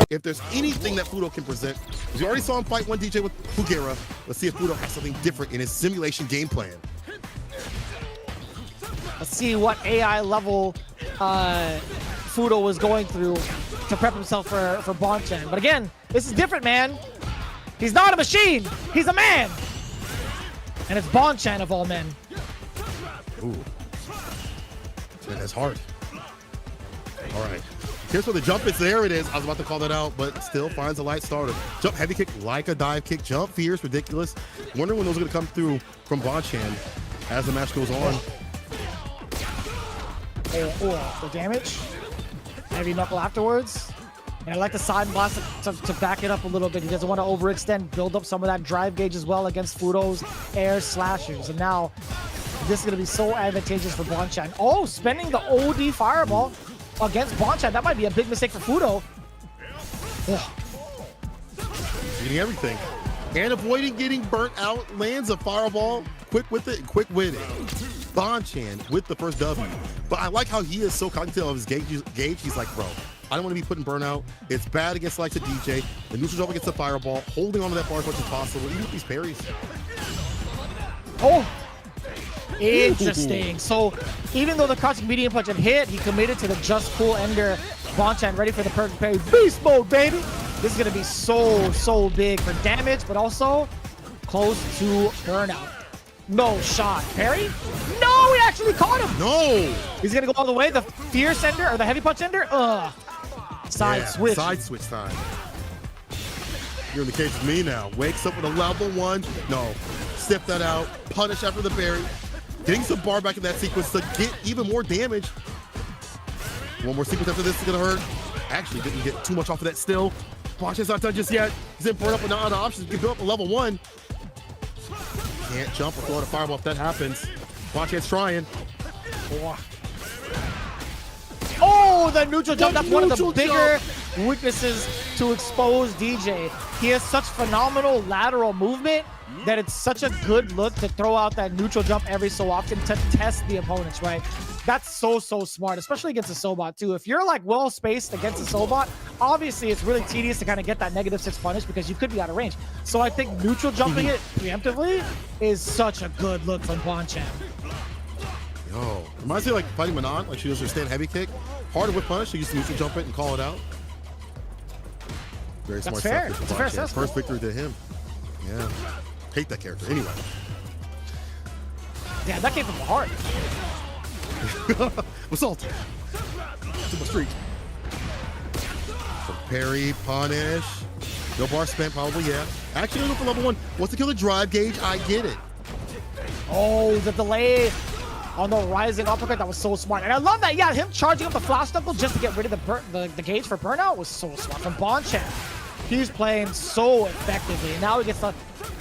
if there's anything that Fuudo can present, because we already saw him fight one DeeJay with Fugera, let's see if Fuudo has something different in his simulation game plan. Let's see what AI level Fuudo was going through to prep himself for Bonchan. But again, this is different, man. He's not a machine. He's a man. And it's Bonchan of all men. Ooh. Man, that's hard. All right. Here's where the jump is. There it is. I was about to call that out, but still finds a light starter. Jump heavy kick like a dive kick. Jump fierce, ridiculous. Wondering when those are going to come through from Bonchan as the match goes on. Oh, the damage. Heavy knuckle afterwards. And I like the side blast to back it up a little bit. He doesn't want to overextend, build up some of that drive gauge as well against Fuudo's air slashers. And now this is going to be so advantageous for Bonchan. Oh, spending the OD fireball against Bonchan. That might be a big mistake for Fuudo. Eating everything. And avoiding getting burnt out. Lands a fireball. Quick with it and quick with it. Bonchan with the first W. But I like how he is so cognitive of his gauge. He's like, bro, I don't want to be putting burnout. It's bad against like the DeeJay. The neutral jump against the fireball. Holding onto that bar as much as possible. Even with these parries. Oh! Interesting. So even though the crouching medium punch had hit, he committed to the just cool ender. Bonchan ready for the perfect parry. Beast mode, baby! This is going to be so big for damage, but also close to burnout. No shot. Parry? No, he actually caught him. No. He's going to go all the way. The fierce ender or the heavy punch ender. Side switch. Side switch time. You're in the cage with me now. Wakes up with a level 1. No. Step that out. Punish after the parry. Getting some bar back in that sequence to get even more damage. One more sequence after this is going to hurt. Actually, didn't get too much off of that still. Bonchan's not done just yet. He's in burn up with no other options. He can build up a level 1. Can't jump or throw out a fireball if that happens. Bonchan's trying. Oh, the neutral jump. That's one of the bigger weaknesses to expose DeeJay. He has such phenomenal lateral movement that it's such a good look to throw out that neutral jump every so often to test the opponents, right? That's so smart, especially against a Sobot too. If you're like well spaced against a Sobot, obviously it's really tedious to kind of get that -6 punish because you could be out of range. So I think neutral jumping it preemptively is such a good look from Bonchan. Yo, reminds me of like fighting Manon, like she does her stand heavy kick. Harder with punish, she used to neutral jump it and call it out. Very smart stuff. That's fair. It's a fair assessment. First victory to him. Yeah. Hate that character. Anyway. Yeah, that came from the heart. Assault. To my street. Parry, punish. No bar spent, probably, yeah. Actually, look for level 1. Wants to kill the drive gauge. I get it. Oh, the delay on the rising uppercut. That was so smart. And I love that. Yeah, him charging up the flash knuckle just to get rid of the gauge for burnout was so smart from Bonchan. He's playing so effectively. And now he gets to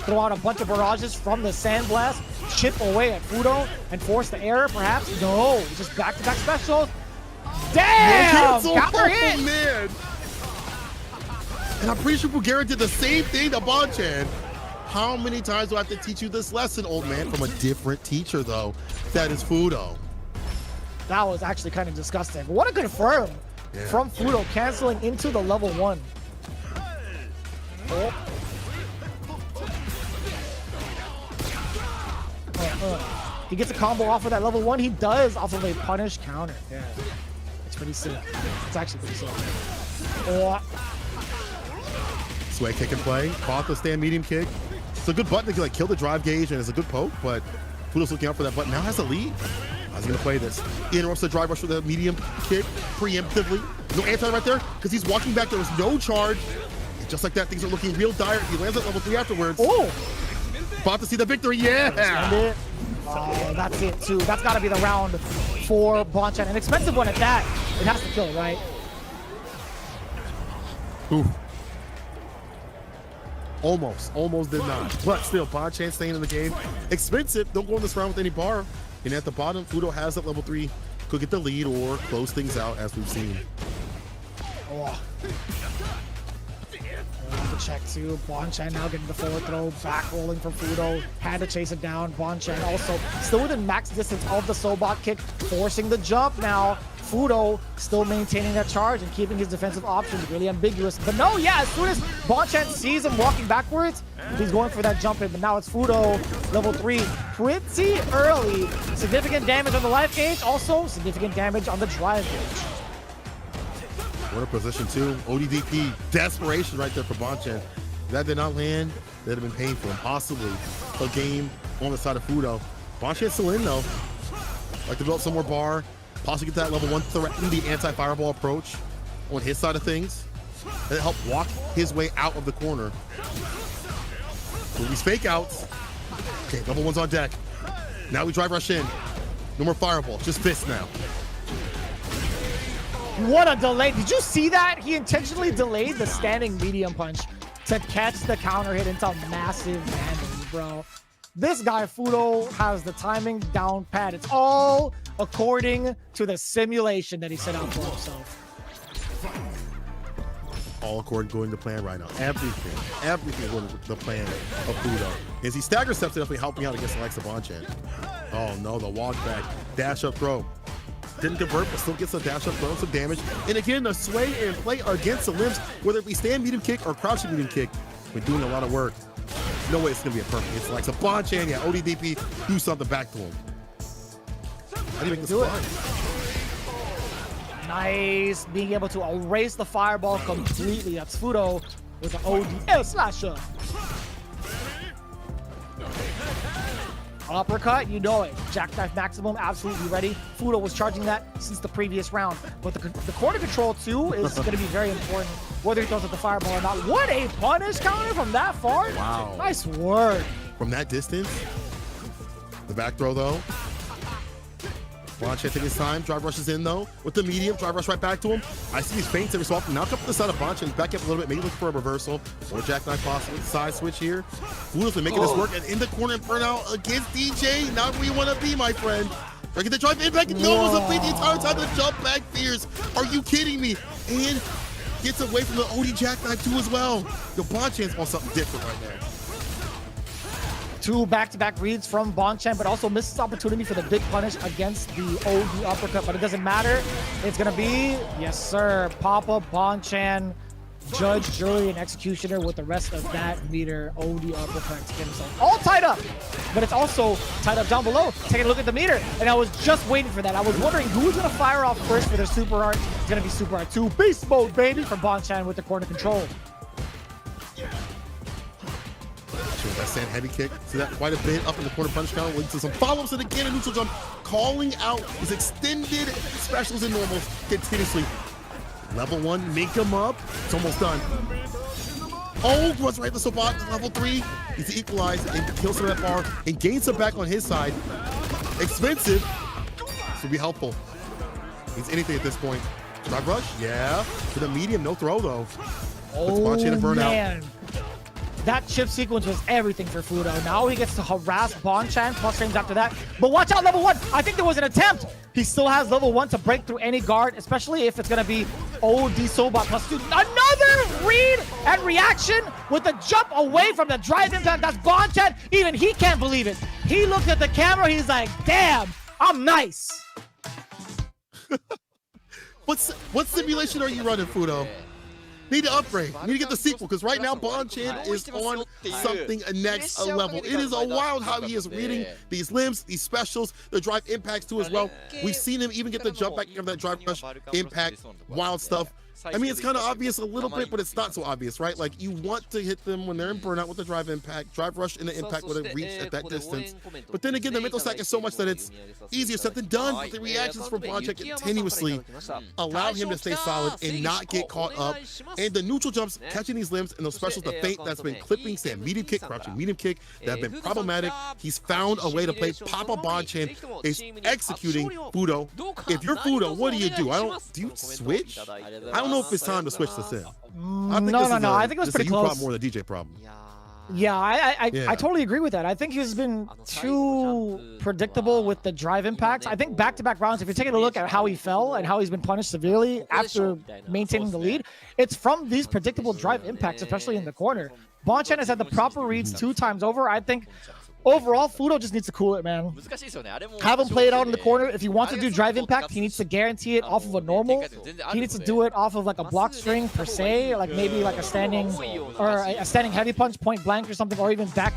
throw out a bunch of barrages from the sandblast, chip away at Fuudo, and force the error, perhaps? No, just back-to-back specials. Damn! Counter hit! Oh, man. And I'm pretty sure Fugera did the same thing to Bonchan. How many times do I have to teach you this lesson, old man? From a different teacher, though. That is Fuudo. That was actually kind of disgusting. What a confirm from Fuudo, canceling into the level 1. Oh. He gets a combo off of that level 1. He does off of a punish counter. Yeah, it's pretty sick. It's actually pretty sick. Oh. Sway kick and play. Caught the stand medium kick. It's a good button to like kill the drive gauge, and it's a good poke, but Fuudo's looking out for that button. Now has a lead. How's he gonna play this? Interrupts the drive rush with a medium kick preemptively. No anti right there because he's walking back. There was no charge. And just like that, things are looking real dire. He lands at level 3 afterwards. Oh! About to see the victory. Yeah! Oh, that's it too. That's got to be the round for Bonchan. An expensive one at that. It has to kill, right? Ooh. Almost did not. But still, Bonchan staying in the game. Expensive. Don't go in this round with any bar. And at the bottom, Fuudo has that level 3. Could get the lead or close things out as we've seen. Oh. The check too. Bonchan now getting the forward throw, back rolling from Fuudo. Had to chase it down. Bonchan also still within max distance of the Sobot kick, forcing the jump now Fuudo still maintaining that charge and keeping his defensive options really ambiguous. But no, yeah, as soon as Bonchan sees him walking backwards, he's going for that jump in. But now it's Fuudo, level 3, pretty early. Significant damage on the life gauge, also significant damage on the drive gauge. What a position too. ODDP, desperation right there for Bonchan. If that did not land, that'd have been painful and possibly a game on the side of Fuudo. Bonchan's still in though. Like to build some more bar, possibly get that level 1 threaten the anti-fireball approach on his side of things. And it helped walk his way out of the corner. So these fake outs. Okay, level 1's on deck. Now we drive rush in. No more fireball, just fist now. What a delay. Did you see that? He intentionally delayed the standing medium punch to catch the counter hit into massive damage, bro. This guy, Fuudo, has the timing down pat. It's all according to the simulation that he set out for himself. All according to plan right now. Everything going to the plan of Fuudo. As he stagger steps, definitely helping out against the likes of Bonchan. Oh no, the walk back, dash up throw. Didn't convert, but still gets a dash up throw, some damage. And again, the sway and play against the limbs, whether it be stand medium kick or crouching medium kick. We're doing a lot of work. No way it's gonna be a perfect. It's like a Bonchan, yeah, ODDP, do something back to him. How do you make this fly? Nice, being able to erase the fireball completely. That's Fuudo with the OD slasher. Uppercut, you know it. Jackknife maximum, absolutely ready. Fuudo was charging that since the previous round. But the corner control too is going to be very important, whether he throws at the fireball or not. What a punish counter from that far. Wow. Nice work. From that distance, the back throw though. Bonchan taking his time, drive rushes in though, with the medium, drive rush right back to him. I see these feints every so often. Now come to the side of Bonchan, back up a little bit, maybe look for a reversal, or jackknife possibly, side switch here. Fuudo's been making this work, and in the corner and burnout against DeeJay, not where you want to be, my friend. Try to get the drive in back, no, it was a beat the entire time, the jump back fears. Are you kidding me? And gets away from the OD jackknife too as well. Yo, Bonchan's on something different right there. 2 back-to-back reads from Bonchan, but also misses opportunity for the big punish against the OD uppercut, but it doesn't matter. It's gonna be, yes sir, Papa, Bonchan, Judge, Jury, and Executioner with the rest of that meter OD uppercut to get himself all tied up. But it's also tied up down below. Taking a look at the meter, and I was just waiting for that. I was wondering who's gonna fire off first for their super art. It's gonna be super art 2, beast mode, baby, from Bonchan with the corner control. That sand heavy kick. See that quite a bit up in the corner punch counter, leads to some follow-ups, and again a neutral jump, calling out his extended specials and normals continuously. Level 1, make him up. It's almost done. Oh, runs right to the spot. Level 3, he's to equalize and kill some of that bar and gain some back on his side. Expensive. This will be helpful. Means anything at this point. Drive rush, yeah. For the medium, no throw though. Oh man. That chip sequence was everything for Fuudo. Now he gets to harass Bonchan plus frames after that. But watch out, level 1. I think there was an attempt. He still has level 1 to break through any guard, especially if it's going to be OD Sobot plus 2. Another read and reaction with the jump away from the drive impact. That's Bonchan. Even he can't believe it. He looked at the camera. He's like, damn, I'm nice. What simulation are you running, Fuudo? Need to upgrade. Need to get the sequel, because right now Bonchan is on something next level. It is a wild how he is reading these limbs, these specials, the drive impacts too as well. We've seen him even get the jump back of that drive rush impact, wild stuff. I mean, it's kind of obvious a little bit, but it's not so obvious, right? Like, you want to hit them when they're in burnout with the drive impact, drive rush in the impact when it reached at that distance. But then again, the mental stack is so much that it's easier said than done. But the reactions from Bonchan continuously allow him to stay solid and not get caught up. And the neutral jumps, catching these limbs, and those specials, the feint that's been clipping, stand medium kick, crouching medium kick, that have been problematic. He's found a way to play. Papa Bonchan is executing Fuudo. If you're Fuudo, what do you do? Do you switch? I don't know if it's time to switch this in. No. I think it was pretty close. More the DeeJay problem. Yeah, I totally agree with that. I think he's been too predictable with the drive impacts. I think back-to-back rounds, if you're taking a look at how he fell and how he's been punished severely after maintaining the lead, it's from these predictable drive impacts, especially in the corner. Bonchan has had the proper reads 2 times over. I think overall, Fuudo just needs to cool it, man. Have him play it out in the corner. If he wants to do drive impact, he needs to guarantee it off of a normal. He needs to do it off of like a block string per se, like maybe like a standing or a standing heavy punch, point blank or something, or even back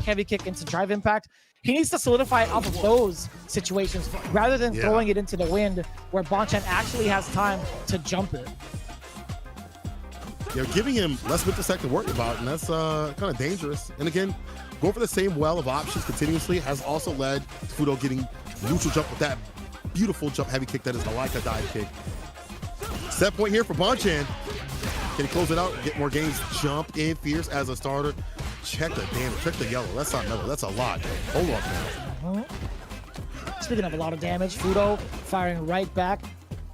heavy kick into drive impact. He needs to solidify it off of those situations rather than throwing it into the wind where Bonchan actually has time to jump it. You're giving him less mental stack to worry about, and that's kind of dangerous. And again, going for the same well of options continuously has also led to Fuudo getting neutral jump with that beautiful jump heavy kick that is the Leica dive kick. Set point here for Bonchan. Can he close it out and get more games? Jump in fierce as a starter. Check the damage, check the yellow. That's not mellow, that's a lot. Hold on now. Speaking of a lot of damage, Fuudo firing right back.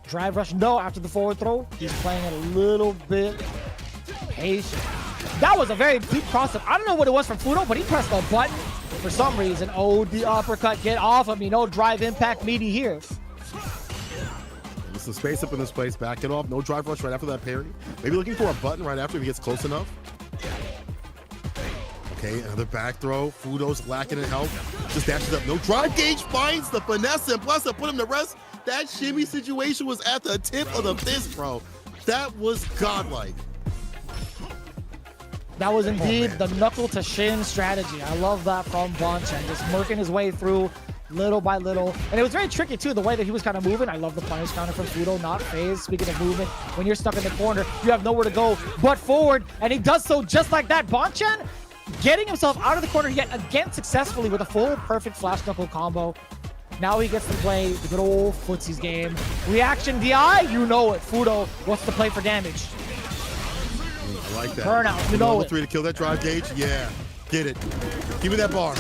Drive rush, no, after the forward throw. He's playing it a little bit patient. That was a very deep cross-up. I don't know what it was from Fuudo, but he pressed a button for some reason. Oh, the uppercut, get off of me. No drive impact meaty here. There's some space up in this place, back it off. No drive rush right after that parry. Maybe looking for a button right after if he gets close enough. Okay, another back throw. Fuudo's lacking in health. Just dashes up. No drive gauge, finds the finesse, and plus put him to rest. That shimmy situation was at the tip of the fist, bro. That was godlike. That was indeed the knuckle to shin strategy. I love that from Bonchan, just working his way through little by little. And it was very tricky too, the way that he was kind of moving. I love the punish counter from Fuudo, not phase. Speaking of movement, when you're stuck in the corner, you have nowhere to go but forward. And he does so just like that. Bonchan getting himself out of the corner yet again successfully with a full perfect flash knuckle combo. Now he gets to play the good old footsies game. Reaction DI, you know it. Fuudo wants to play for damage. I like that. Burnout, you know level it. 3 to kill that drive gauge. Yeah, get it. Give me that bar.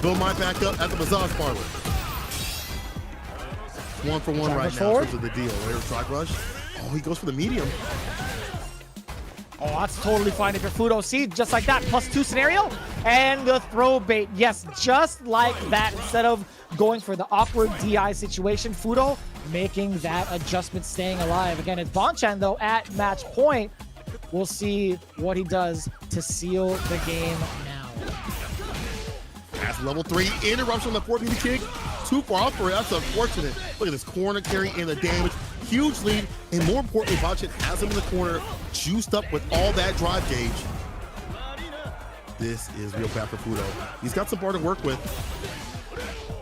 Build mine back up at the massage parlor. 1 for 1 right now in terms of the deal. There's drive rush. Oh, he goes for the medium. Oh, that's totally fine if you're Fuudo. See, just like that, +2 scenario. And the throw bait. Yes, just like that. Instead of going for the awkward DI situation, Fuudo making that adjustment, staying alive. Again, it's Bonchan, though, at match point. We'll see what he does to seal the game now. That's level 3 interruption on the 4 BB kick. Too far off for it. That's unfortunate. Look at this corner carry and the damage. Huge lead. And more importantly, Bonchan has him in the corner, juiced up with all that drive gauge. This is real bad for Fuudo. He's got some bar to work with.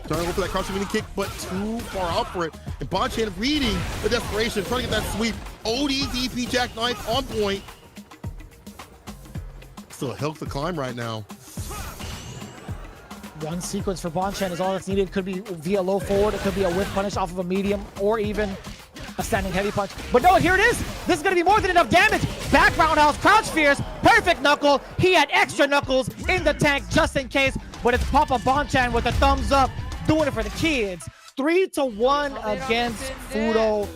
Trying to go for that crouching mini kick, but too far out for it. And Bonchan reading the desperation, trying to get that sweep. ODDP jackknife on point. Still a hill to climb right now. One sequence for Bonchan is all that's needed. Could be via low forward, it could be a whiff punish off of a medium, or even a standing heavy punch. But no, here it is. This is going to be more than enough damage. Back roundhouse, crouch fierce, perfect knuckle. He had extra knuckles in the tank just in case, but it's Papa Bonchan with a thumbs up, doing it for the kids. 3-1 against Fuudo.